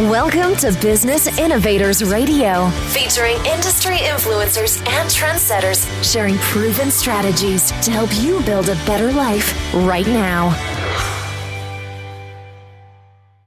Welcome to Business Innovators Radio, featuring industry influencers and trendsetters sharing proven strategies to help you build a better life right now.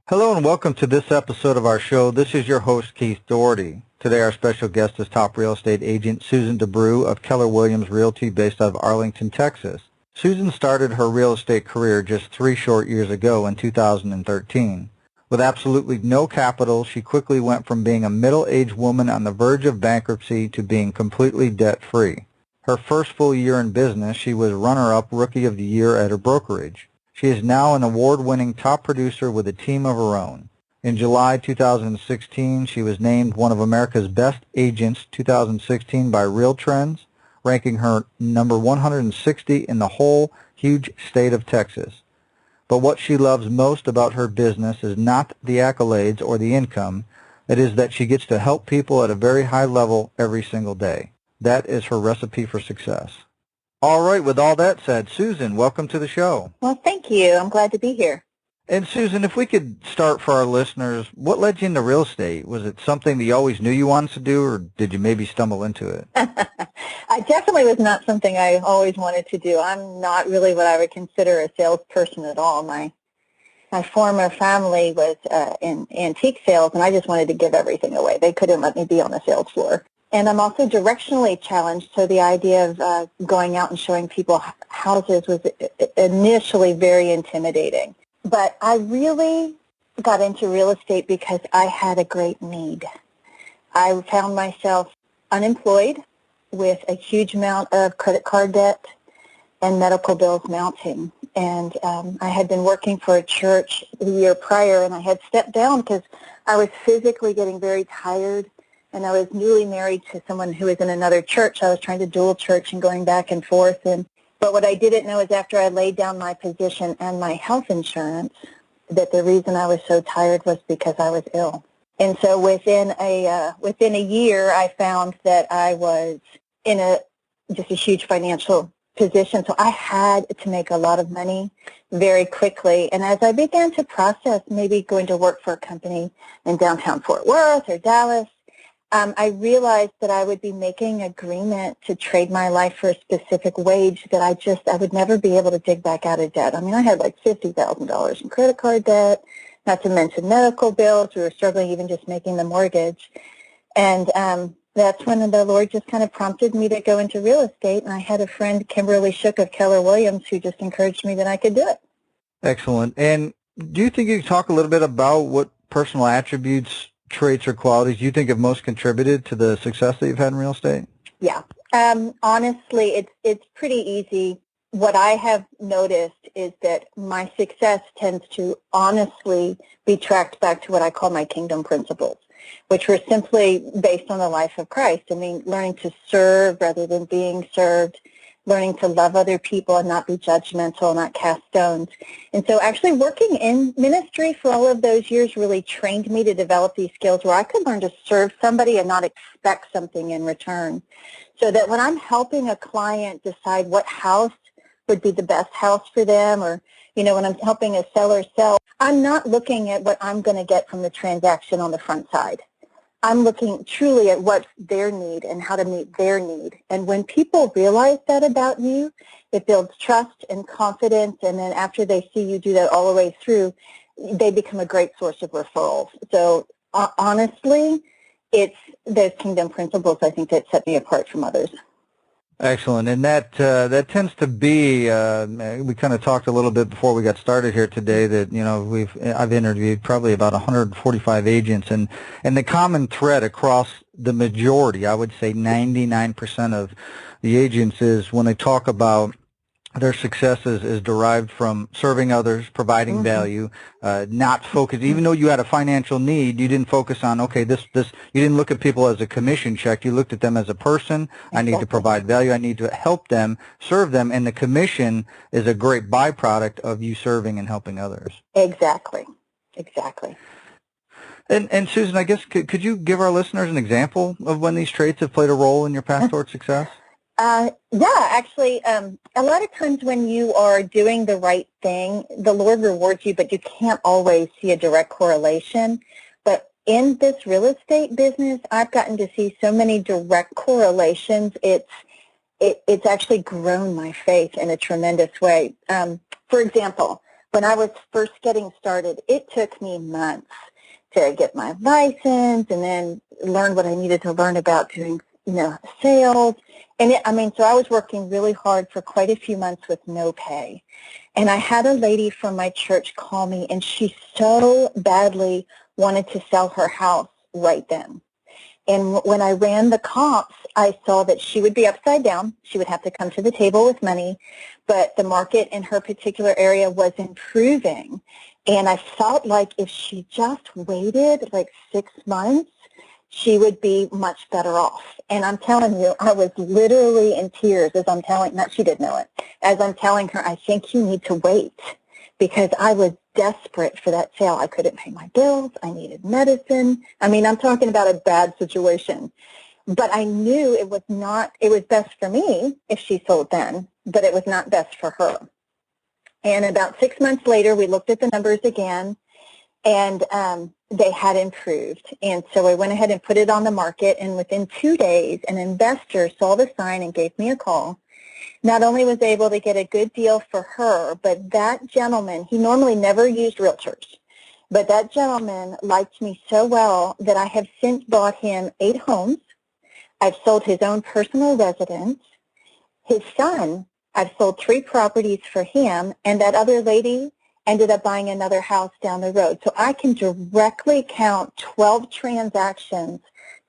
Hello and welcome to this episode of our show. This is your host, Keith Doherty. Today our special guest is top real estate agent Susan Dewbrew of Keller Williams Realty based out of Arlington, Texas. Susan started her real estate career just 3 short years ago in 2013. With absolutely no capital, she quickly went from being a middle-aged woman on the verge of bankruptcy to being completely debt-free. Her first full year in business, she was runner-up Rookie of the Year at her brokerage. She is now an award-winning top producer with a team of her own. In July 2016, she was named one of America's Best Agents 2016 by Real Trends, ranking her number 160 in the whole huge state of Texas. But what she loves most about her business is not the accolades or the income. It is that she gets to help people at a very high level every single day. That is her recipe for success. All right, with all that said, Susan, welcome to the show. Well, thank you. I'm glad to be here. And Susan, if we could start for our listeners, what led you into real estate? Was it something that you always knew you wanted to do, or did you maybe stumble into it? I definitely was not something I always wanted to do. I'm not really what I would consider a salesperson at all. My former family was in antique sales, and I just wanted to give everything away. They couldn't let me be on the sales floor. And I'm also directionally challenged, so the idea of going out and showing people houses was initially very intimidating. But I really got into real estate because I had a great need. I found myself unemployed with a huge amount of credit card debt and medical bills mounting. And I had been working for a church the year prior, and I had stepped down because I was physically getting very tired, and I was newly married to someone who was in another church. I was trying to dual church and going back and forth. But what I didn't know is after I laid down my position and my health insurance, that the reason I was so tired was because I was ill. And so within a year, I found that I was in just a huge financial position. So I had to make a lot of money very quickly. And as I began to process maybe going to work for a company in downtown Fort Worth or Dallas, I realized that I would be making an agreement to trade my life for a specific wage that I would never be able to dig back out of debt. I mean, I had like $50,000 in credit card debt, not to mention medical bills. We were struggling even just making the mortgage. And that's when the Lord just kind of prompted me to go into real estate. And I had a friend, Kimberly Shook of Keller Williams, who just encouraged me that I could do it. Excellent. And do you think you could talk a little bit about what personal attributes, traits, or qualities you think have most contributed to the success that you've had in real estate? Yeah. Honestly, it's pretty easy. What I have noticed is that my success tends to honestly be tracked back to what I call my kingdom principles, which were simply based on the life of Christ. I mean, learning to serve rather than being served, learning to love other people and not be judgmental, not cast stones. And so actually working in ministry for all of those years really trained me to develop these skills where I could learn to serve somebody and not expect something in return. So that when I'm helping a client decide what house would be the best house for them, or, you know, when I'm helping a seller sell, I'm not looking at what I'm going to get from the transaction on the front side. I'm looking truly at what's their need and how to meet their need. And when people realize that about you, it builds trust and confidence. And then after they see you do that all the way through, they become a great source of referrals. So honestly, it's those kingdom principles, I think, that set me apart from others. Excellent. And that tends to be, we kind of talked a little bit before we got started here today that, you know, I've interviewed probably about 145 agents, and the common thread across the majority, I would say 99% of the agents, is when they talk about their success is derived from serving others, providing value, not focus. Even though you had a financial need, you didn't focus on, okay, this. You didn't look at people as a commission check. You looked at them as a person. I need to provide value. I need to help them, serve them, and the commission is a great byproduct of you serving and helping others. Exactly. And Susan, I guess, could you give our listeners an example of when these traits have played a role in your path towards success? Yeah, actually, a lot of times when you are doing the right thing, the Lord rewards you, but you can't always see a direct correlation. But in this real estate business, I've gotten to see so many direct correlations. It's actually grown my faith in a tremendous way. For example, when I was first getting started, it took me months to get my license and then learn what I needed to learn about doing, sales. And so I was working really hard for quite a few months with no pay. And I had a lady from my church call me, and she so badly wanted to sell her house right then. And when I ran the comps, I saw that she would be upside down. She would have to come to the table with money, but the market in her particular area was improving. And I felt like if she just waited like 6 months, she would be much better off. And I'm telling you, I was literally in tears as I'm telling, not she didn't know it, as I'm telling her, I think you need to wait, because I was desperate for that sale. I couldn't pay my bills. I needed medicine. I'm talking about a bad situation. But I knew it was best for me if she sold then, but it was not best for her. And about 6 months later, we looked at the numbers again, and they had improved. And so I went ahead and put it on the market, and within 2 days, an investor saw the sign and gave me a call. Not only was able to get a good deal for her, but that gentleman, he normally never used realtors, but that gentleman liked me so well that I have since bought him 8 homes. I've sold his own personal residence. His son, I've sold 3 properties for him, and that other lady ended up buying another house down the road. So I can directly count 12 transactions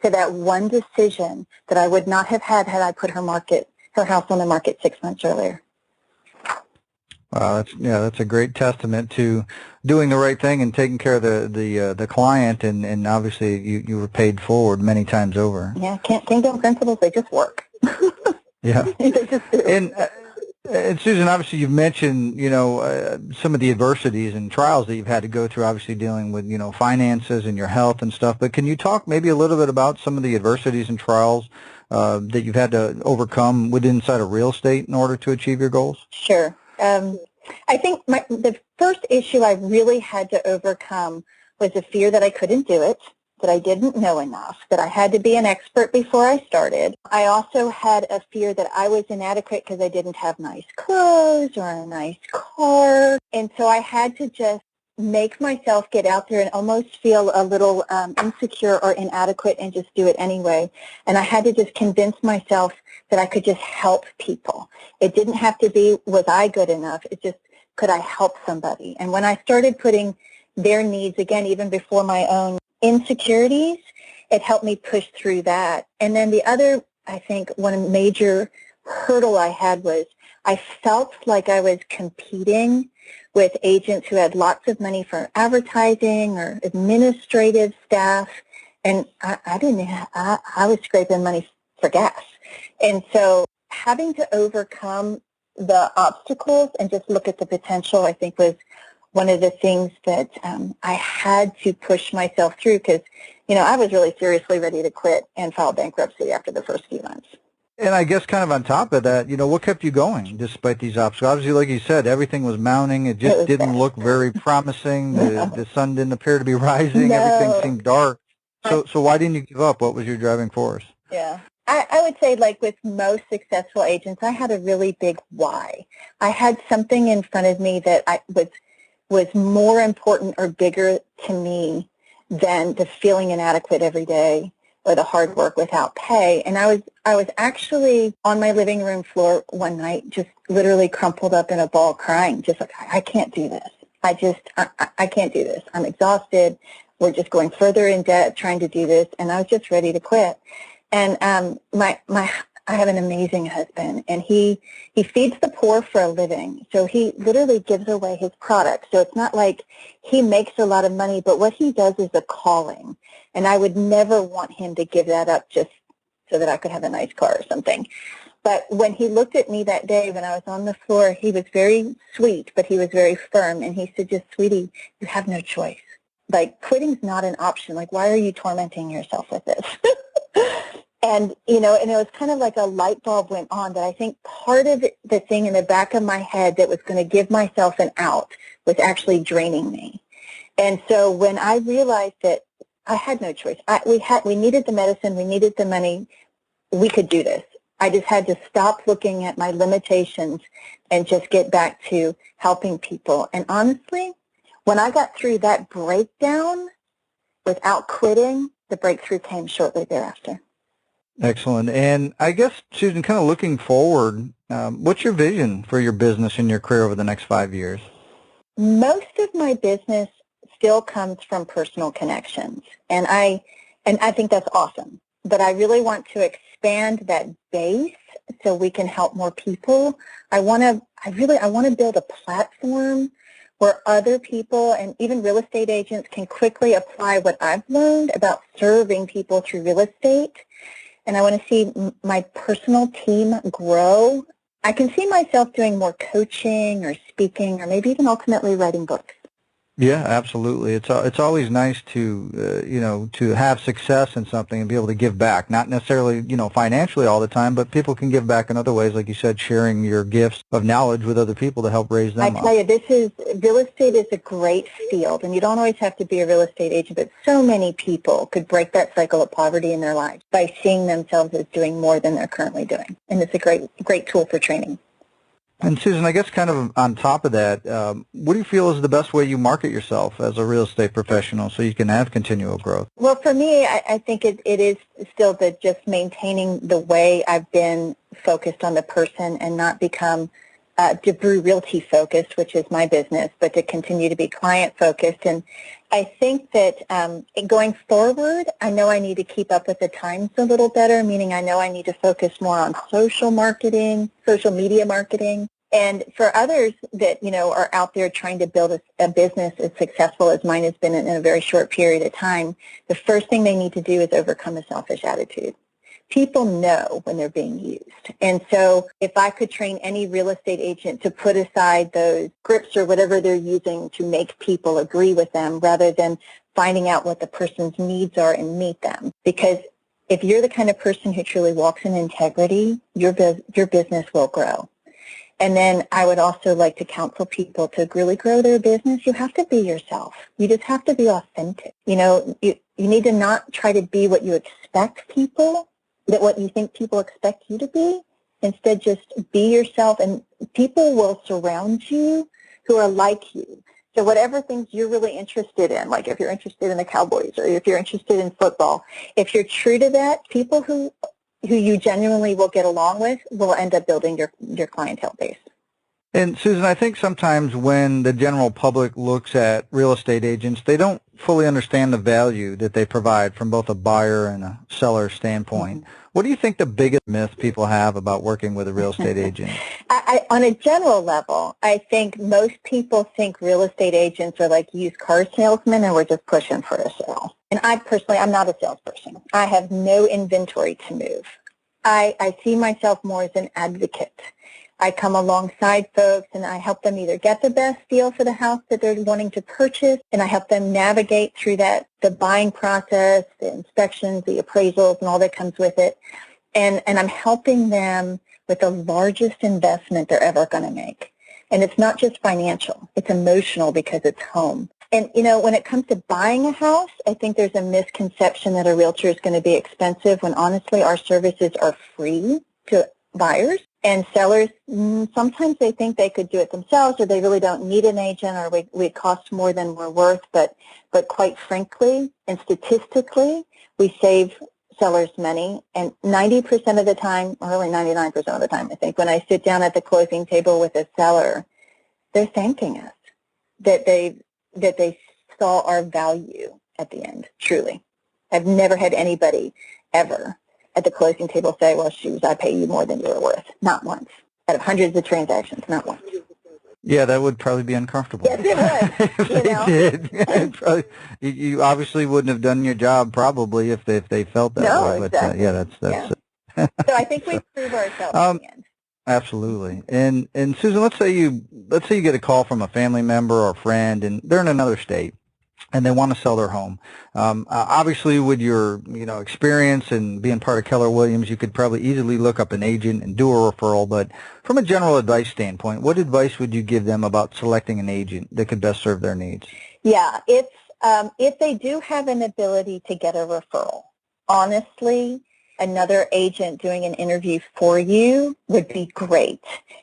to that one decision that I would not have had I put her house on the market 6 months earlier. Wow, that's a great testament to doing the right thing and taking care of the client, and obviously you were paid forward many times over. Yeah, kingdom principles, they just work. Yeah. They just do. And Susan, obviously you've mentioned, some of the adversities and trials that you've had to go through, obviously dealing with, finances and your health and stuff. But can you talk maybe a little bit about some of the adversities and trials that you've had to overcome inside of real estate in order to achieve your goals? Sure. I think the first issue I really had to overcome was the fear that I couldn't do it, that I didn't know enough, that I had to be an expert before I started. I also had a fear that I was inadequate because I didn't have nice clothes or a nice car. And so I had to just make myself get out there and almost feel a little insecure or inadequate and just do it anyway. And I had to just convince myself that I could just help people. It didn't have to be, was I good enough? It just, could I help somebody? And when I started putting their needs, again, even before my own insecurities, it helped me push through that. And then the other, I think, one major hurdle I had was I felt like I was competing with agents who had lots of money for advertising or administrative staff, and I was scraping money for gas. And so having to overcome the obstacles and just look at the potential, I think, was one of the things that I had to push myself through, because, I was really seriously ready to quit and file bankruptcy after the first few months. And I guess kind of on top of that, what kept you going despite these obstacles? Obviously, like you said, everything was mounting. It just didn't look very promising. The sun didn't appear to be rising. No. Everything seemed dark. So why didn't you give up? What was your driving force? Yeah. I would say, like with most successful agents, I had a really big why. I had something in front of me that was more important or bigger to me than the feeling inadequate every day or the hard work without pay. And I was actually on my living room floor one night, just literally crumpled up in a ball crying, just like, I can't do this. I can't do this. I'm exhausted. We're just going further in debt trying to do this. And I was just ready to quit. And I have an amazing husband, and he feeds the poor for a living. So he literally gives away his products. So it's not like he makes a lot of money, but what he does is a calling. And I would never want him to give that up just so that I could have a nice car or something. But when he looked at me that day when I was on the floor, he was very sweet, but he was very firm. And he said, just, sweetie, you have no choice. Like, quitting's not an option. Like, why are you tormenting yourself with this? And, and it was kind of like a light bulb went on, that I think part of the thing in the back of my head that was going to give myself an out was actually draining me. And so when I realized that I had no choice. We needed the medicine. We needed the money. We could do this. I just had to stop looking at my limitations and just get back to helping people. And honestly, when I got through that breakdown without quitting, the breakthrough came shortly thereafter. Excellent. And I guess, Susan, kind of looking forward, what's your vision for your business and your career over the next 5 years? Most of my business still comes from personal connections, and I think that's awesome. But I really want to expand that base so we can help more people. I want to build a platform where other people and even real estate agents can quickly apply what I've learned about serving people through real estate. And I want to see my personal team grow. I can see myself doing more coaching or speaking or maybe even ultimately writing books. Yeah, absolutely. It's always nice to to have success in something and be able to give back. Not necessarily financially all the time, but people can give back in other ways, like you said, sharing your gifts of knowledge with other people to help raise them up. I tell you, real estate is a great field, and you don't always have to be a real estate agent, but so many people could break that cycle of poverty in their lives by seeing themselves as doing more than they're currently doing, and it's a great tool for training. And Susan, I guess kind of on top of that, what do you feel is the best way you market yourself as a real estate professional so you can have continual growth? Well, for me, I think it is still just maintaining the way I've been focused on the person and not become Dewbrew Realty focused, which is my business, but to continue to be client focused. And I think that going forward, I know I need to keep up with the times a little better, meaning I know I need to focus more on social media marketing. And for others that, are out there trying to build a business as successful as mine has been in a very short period of time, the first thing they need to do is overcome a selfish attitude. People know when they're being used. And so if I could train any real estate agent to put aside those scripts or whatever they're using to make people agree with them rather than finding out what the person's needs are and meet them. Because if you're the kind of person who truly walks in integrity, your business will grow. And then I would also like to counsel people to really grow their business. You have to be yourself. You just have to be authentic. You need to not try to be what you expect what you think people expect you to be. Instead, just be yourself, and people will surround you who are like you. So whatever things you're really interested in, like if you're interested in the Cowboys or if you're interested in football, if you're true to that, people who you genuinely will get along with will end up building your clientele base. And Susan, I think sometimes when the general public looks at real estate agents, they don't fully understand the value that they provide from both a buyer and a seller standpoint. Mm-hmm. What do you think the biggest myth people have about working with a real estate agent? On a general level, I think most people think real estate agents are like used car salesmen and we're just pushing for a sale. And I'm not a salesperson. I have no inventory to move. I see myself more as an advocate. I come alongside folks and I help them either get the best deal for the house that they're wanting to purchase, and I help them navigate through the buying process, the inspections, the appraisals, and all that comes with it. And I'm helping them with the largest investment they're ever going to make. And it's not just financial. It's emotional because it's home. And, when it comes to buying a house, I think there's a misconception that a realtor is going to be expensive when honestly our services are free to buyers. And sellers, sometimes they think they could do it themselves or they really don't need an agent or we cost more than we're worth. But quite frankly and statistically, we save sellers money. And 90% of the time, or really 99% of the time, I think, when I sit down at the closing table with a seller, they're thanking us that they saw our value at the end, truly. I've never had anybody ever at the closing table say, well, shoot, I pay you more than you're worth. Not once. Out of hundreds of transactions, not once. Yeah, that would probably be uncomfortable. Yes, it would. If they did. You obviously wouldn't have done your job probably if they felt that way. Exactly. But that's So I think we prove ourselves in the end. Absolutely. And Susan, let's say you get a call from a family member or friend and they're in another state and they want to sell their home. Obviously, with your experience and being part of Keller Williams, you could probably easily look up an agent and do a referral. But from a general advice standpoint, what advice would you give them about selecting an agent that could best serve their needs? Yeah, If they do have an ability to get a referral, honestly, another agent doing an interview for you would be great,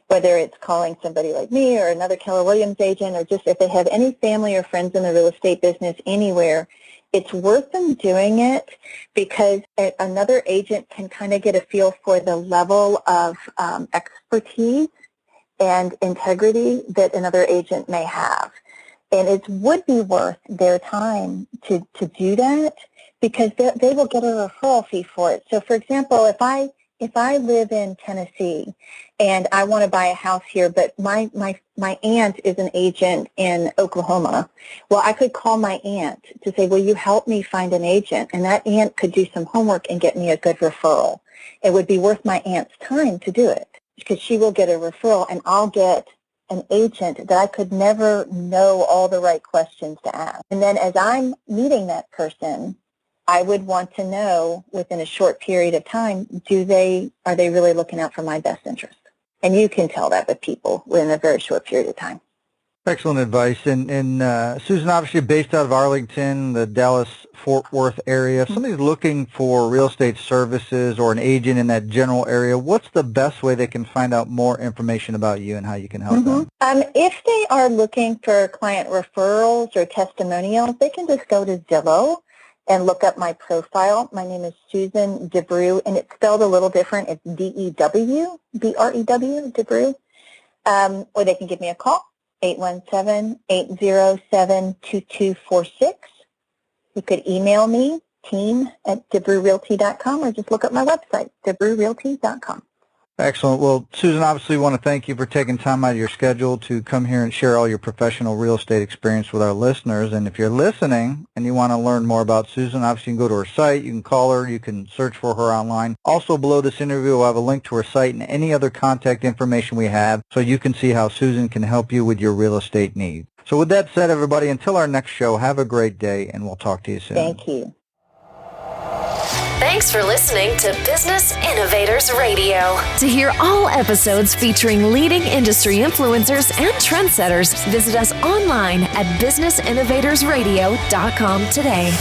whether it's calling somebody like me or another Keller Williams agent, or just if they have any family or friends in the real estate business anywhere, it's worth them doing it because another agent can kind of get a feel for the level of expertise and integrity that another agent may have. And it would be worth their time to do that because they will get a referral fee for it. So, for example, if I live in Tennessee and I want to buy a house here, but my aunt is an agent in Oklahoma, well, I could call my aunt to say, will you help me find an agent? And that aunt could do some homework and get me a good referral. It would be worth my aunt's time to do it because she will get a referral and I'll get an agent that I could never know all the right questions to ask. And then as I'm meeting that person, I would want to know within a short period of time, are they really looking out for my best interest? And you can tell that with people within a very short period of time. Excellent advice. And Susan, obviously based out of Arlington, the Dallas-Fort Worth area, if somebody's looking for real estate services or an agent in that general area, what's the best way they can find out more information about you and how you can help them? If they are looking for client referrals or testimonials, they can just go to Zillow and look up my profile. My name is Susan Dewbrew, and it's spelled a little different. It's D-E-W, B-R-E-W, Dewbrew. Or they can give me a call. 817-807-2246. You could email me, team@DebrewRealty.com, or just look up my website, DebrewRealty.com. Excellent. Well, Susan, obviously we want to thank you for taking time out of your schedule to come here and share all your professional real estate experience with our listeners. And if you're listening and you want to learn more about Susan, obviously you can go to her site, you can call her, you can search for her online. Also below this interview, we'll have a link to her site and any other contact information we have so you can see how Susan can help you with your real estate needs. So with that said, everybody, until our next show, have a great day, and we'll talk to you soon. Thank you. Thanks for listening to Business Innovators Radio. To hear all episodes featuring leading industry influencers and trendsetters, visit us online at businessinnovatorsradio.com today.